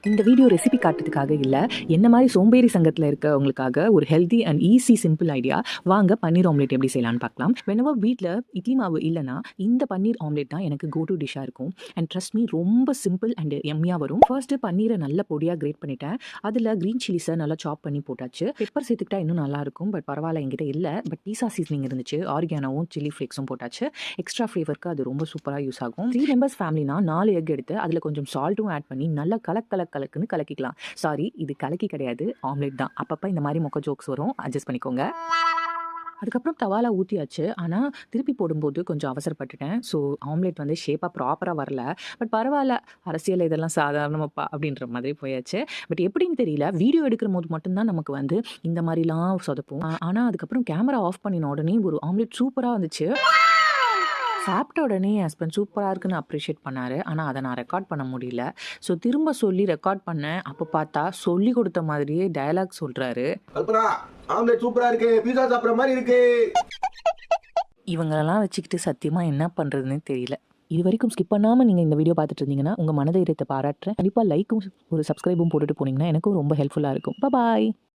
இந்த video recipe காட்டுறதுக்காக இல்லை, என்ன மாதிரி சோம்பேறி சங்கத்தில் இருக்கவங்களுக்காக ஒரு healthy and easy simple idea. வாங்க பன்னீர் ஆம்லேட் எப்படி செய்யலான்னு பார்க்கலாம். வெனவர் வீட்டில் இட்லி மாவு இல்லைனா இந்த பன்னீர் ஆம்லேட் தான் எனக்கு கோ டு டிஷ்ஷாக இருக்கும். அண்ட் ட்ரஸ்ட் மீ, ரொம்ப சிம்பிள் அண்ட் எம்மியாக வரும். ஃபர்ஸ்ட்டு பன்னீரை நல்ல பொடியாக கிரேட் பண்ணிட்டேன். அதில் க்ரீன் சில்லிஸை நல்லா சாப் பண்ணி போட்டாச்சு. பெப்பர் சேர்த்துக்கிட்டா இன்னும் நல்லாயிருக்கும், பட் பரவாயில்ல, என்கிட்ட இல்லை. பட் பீஸா சீசனிங் இருந்துச்சு, ஆர்கானோவும் சில்லி ஃப்ளேக்ஸும் போட்டாச்சு. எக்ஸ்ட்ரா ஃப்ளேவருக்கு அது ரொம்ப சூப்பராக யூஸ் ஆகும். 3 மெம்பர்ஸ் ஃபேமிலினா 4 எக் எடுத்து அதில் கொஞ்சம் சால்ட்டும் ஆட் பண்ணி நல்லா கலக்குன்னு கலக்கிக்கலாம். சாரி, இது கலக்கி கிடையாது, ஆம்லேட் தான். அப்பப்போ இந்த மாதிரி மொக்க ஜோக்ஸ் வரும், அட்ஜஸ்ட் பண்ணிக்கோங்க. அதுக்கப்புறம் தவாலா ஊற்றியாச்சு. ஆனால் திருப்பி போடும்போது கொஞ்சம் அவசரப்பட்டுட்டேன். ஸோ ஆம்லேட் வந்து ஷேப்பாக ப்ராப்பராக வரல. பட் பரவாயில்ல, அரசியல் இதெல்லாம் சாதாரணமாப்பா அப்படின்ற மாதிரி போயாச்சு. பட் எப்படின்னு தெரியல, வீடியோ எடுக்கிற போது மட்டும்தான் நமக்கு வந்து இந்த மாதிரிலாம் சொதப்பும். ஆனால் அதுக்கப்புறம் கேமரா ஆஃப் பண்ணின உடனே ஒரு ஆம்லேட் சூப்பராக வந்துச்சு. சாப்பிட்ட உடனே என் ஹஸ்பண்ட் சூப்பராக இருக்குன்னு அப்ரிஷியேட் பண்ணார். ஆனால் அதை நான் ரெக்கார்ட் பண்ண முடியல. ஸோ திரும்ப சொல்லி ரெக்கார்ட் பண்ணேன். அப்போ பார்த்தா சொல்லி கொடுத்த மாதிரியே டயலாக் சொல்கிறாரு. கல்பனா, ஆம்லேட் சூப்பரா இருக்கு, பீஸா சாப்பிட்ற மாதிரி இருக்கு. இவங்களெல்லாம் வச்சுக்கிட்டு சத்தியமாக என்ன பண்ணுறதுன்னு தெரியல. இது வரைக்கும் ஸ்கிப் பண்ணாமல் நீங்கள் இந்த வீடியோ பார்த்துட்டு இருந்தீங்கன்னா உங்கள் மனதைரியத்தை பாராட்டுறேன். கண்டிப்பாக லைக்கும் ஒரு சப்ஸ்கிரைபும் போட்டுட்டு போனீங்கன்னா எனக்கும் ரொம்ப ஹெல்ப்ஃபுல்லாக இருக்கும். பாய்.